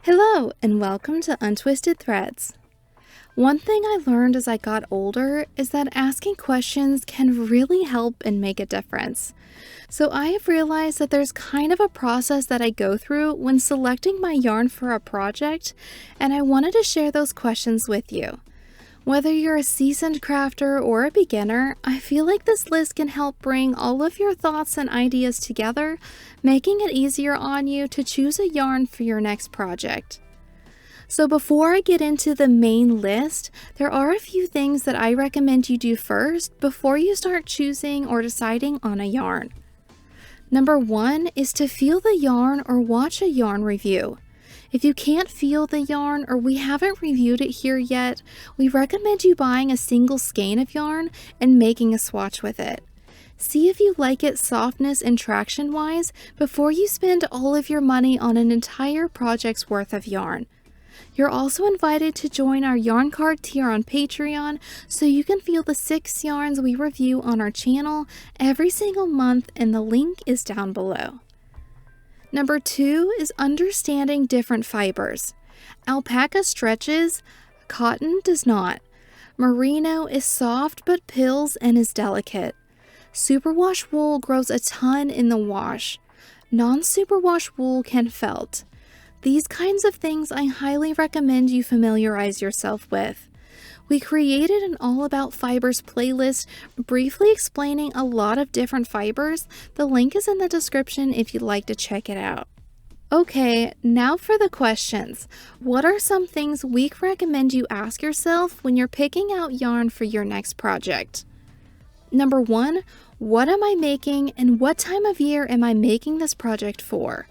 Hello, and welcome to Untwisted Threads. One thing I learned as I got older is that asking questions can really help and make a difference. So I have realized that there's kind of a process that I go through when selecting my yarn for a project, and I wanted to share those questions with you. Whether you're a seasoned crafter or a beginner, I feel like this list can help bring all of your thoughts and ideas together, making it easier on you to choose a yarn for your next project. So before I get into the main list, there are a few things that I recommend you do first before you start choosing or deciding on a yarn. Number 1 is to feel the yarn or watch a yarn review. If you can't feel the yarn or we haven't reviewed it here yet, we recommend you buying a single skein of yarn and making a swatch with it. See if you like it softness and traction wise before you spend all of your money on an entire project's worth of yarn. You're also invited to join our yarn card tier on Patreon so you can feel the 6 yarns we review on our channel every single month, and the link is down below. Number 2 is understanding different fibers. Alpaca stretches, cotton does not. Merino is soft but pills and is delicate. Superwash wool grows a ton in the wash. Non-superwash wool can felt. These kinds of things I highly recommend you familiarize yourself with. We created an All About Fibers playlist briefly explaining a lot of different fibers. The link is in the description if you'd like to check it out. Okay, now for the questions. What are some things we recommend you ask yourself when you're picking out yarn for your next project? Number 1, what am I making and what time of year am I making this project for?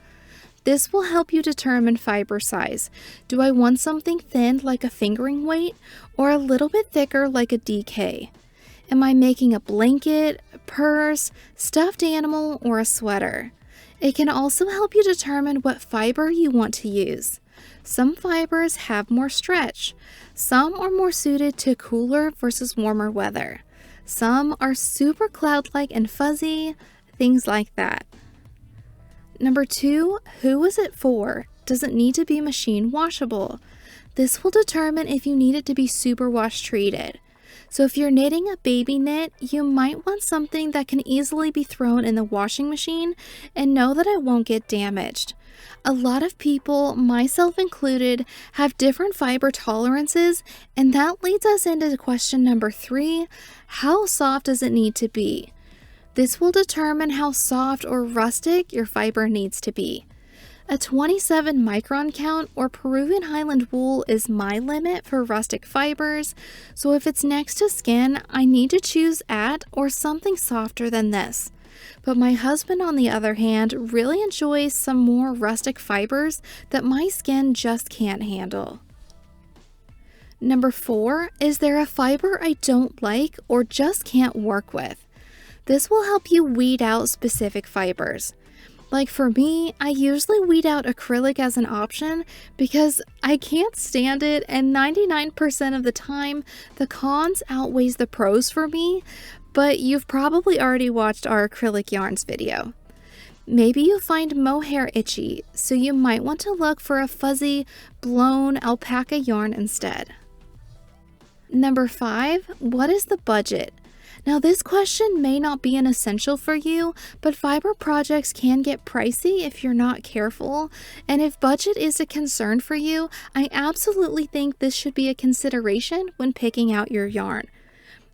This will help you determine fiber size. Do I want something thin like a fingering weight or a little bit thicker like a DK? Am I making a blanket, a purse, stuffed animal, or a sweater? It can also help you determine what fiber you want to use. Some fibers have more stretch. Some are more suited to cooler versus warmer weather. Some are super cloud-like and fuzzy, things like that. Number 2, who is it for? Does it need to be machine washable? This will determine if you need it to be superwash treated. So if you're knitting a baby knit, you might want something that can easily be thrown in the washing machine and know that it won't get damaged. A lot of people, myself included, have different fiber tolerances, and that leads us into question number 3, how soft does it need to be? This will determine how soft or rustic your fiber needs to be. A 27 micron count or Peruvian Highland wool is my limit for rustic fibers, so if it's next to skin, I need to choose at or something softer than this. But my husband, on the other hand, really enjoys some more rustic fibers that my skin just can't handle. Number 4, is there a fiber I don't like or just can't work with? This will help you weed out specific fibers. Like for me, I usually weed out acrylic as an option because I can't stand it, and 99% of the time, the cons outweighs the pros for me, but you've probably already watched our acrylic yarns video. Maybe you find mohair itchy, so you might want to look for a fuzzy, blown alpaca yarn instead. Number 5, what is the budget? Now this question may not be an essential for you, but fiber projects can get pricey if you're not careful, and if budget is a concern for you, I absolutely think this should be a consideration when picking out your yarn.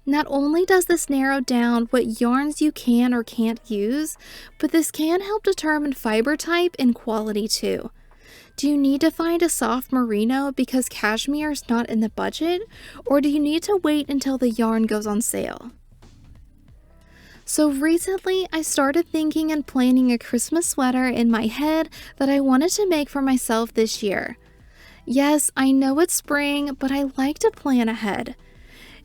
Not only does this narrow down what yarns you can or can't use, but this can help determine fiber type and quality too. Do you need to find a soft merino because cashmere is not in the budget, or do you need to wait until the yarn goes on sale? So recently, I started thinking and planning a Christmas sweater in my head that I wanted to make for myself this year. Yes, I know it's spring, but I like to plan ahead.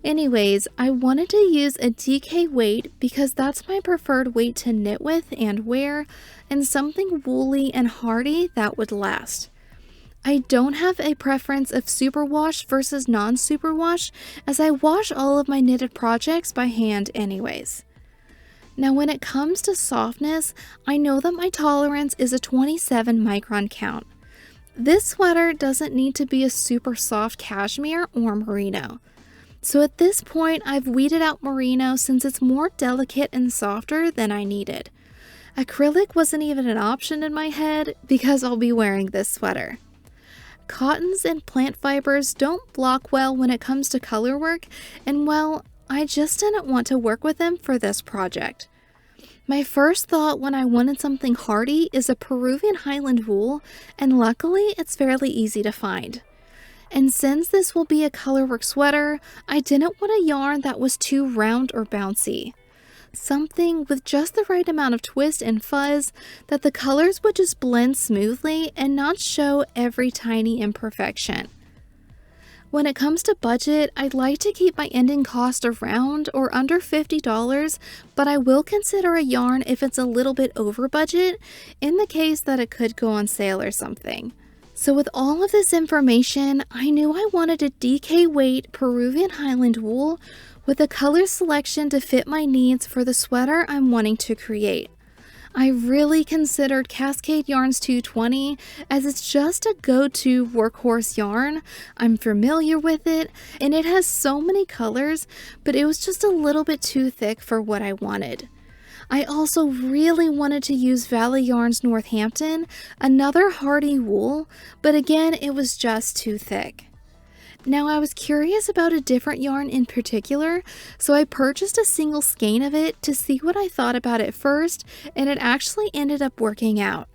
Anyways, I wanted to use a DK weight because that's my preferred weight to knit with and wear, and something woolly and hardy that would last. I don't have a preference of superwash versus non-superwash, as I wash all of my knitted projects by hand anyways. Now when it comes to softness, I know that my tolerance is a 27 micron count. This sweater doesn't need to be a super soft cashmere or merino. So at this point, I've weeded out merino since it's more delicate and softer than I needed. Acrylic wasn't even an option in my head because I'll be wearing this sweater. Cottons and plant fibers don't block well when it comes to color work, and well, I just didn't want to work with them for this project. My first thought when I wanted something hardy is a Peruvian Highland wool, and luckily it's fairly easy to find. And since this will be a colorwork sweater, I didn't want a yarn that was too round or bouncy. Something with just the right amount of twist and fuzz that the colors would just blend smoothly and not show every tiny imperfection. When it comes to budget, I'd like to keep my ending cost around or under $50, but I will consider a yarn if it's a little bit over budget in the case that it could go on sale or something. So with all of this information, I knew I wanted a DK weight Peruvian Highland wool with a color selection to fit my needs for the sweater I'm wanting to create. I really considered Cascade Yarns 220 as it's just a go-to workhorse yarn. I'm familiar with it and it has so many colors, but it was just a little bit too thick for what I wanted. I also really wanted to use Valley Yarns Northampton, another hardy wool, but again, it was just too thick. Now I was curious about a different yarn in particular, so I purchased a single skein of it to see what I thought about it first, and it actually ended up working out.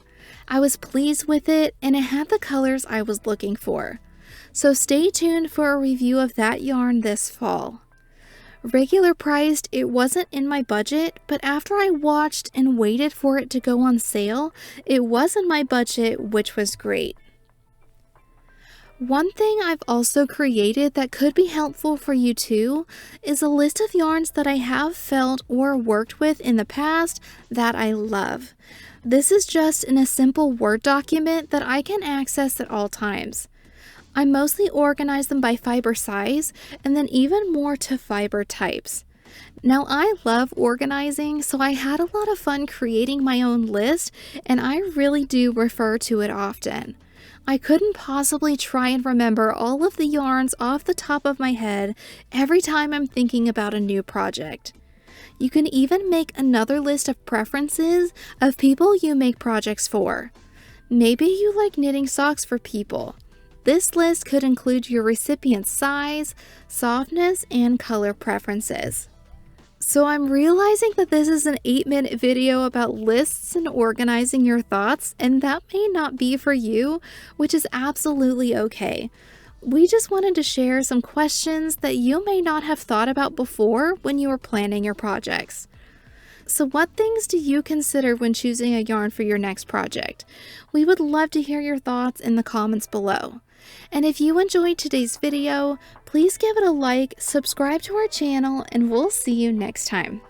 I was pleased with it, and it had the colors I was looking for. So stay tuned for a review of that yarn this fall. Regular priced, it wasn't in my budget, but after I watched and waited for it to go on sale, it was in my budget, which was great. One thing I've also created that could be helpful for you too is a list of yarns that I have felt or worked with in the past that I love. This is just in a simple Word document that I can access at all times. I mostly organize them by fiber size and then even more to fiber types. Now I love organizing, so I had a lot of fun creating my own list, and I really do refer to it often. I couldn't possibly try and remember all of the yarns off the top of my head every time I'm thinking about a new project. You can even make another list of preferences of people you make projects for. Maybe you like knitting socks for people. This list could include your recipient's size, softness, and color preferences. So I'm realizing that this is an 8-minute video about lists and organizing your thoughts, and that may not be for you, which is absolutely okay. We just wanted to share some questions that you may not have thought about before when you were planning your projects. So what things do you consider when choosing a yarn for your next project? We would love to hear your thoughts in the comments below. And if you enjoyed today's video, please give it a like, subscribe to our channel, and we'll see you next time.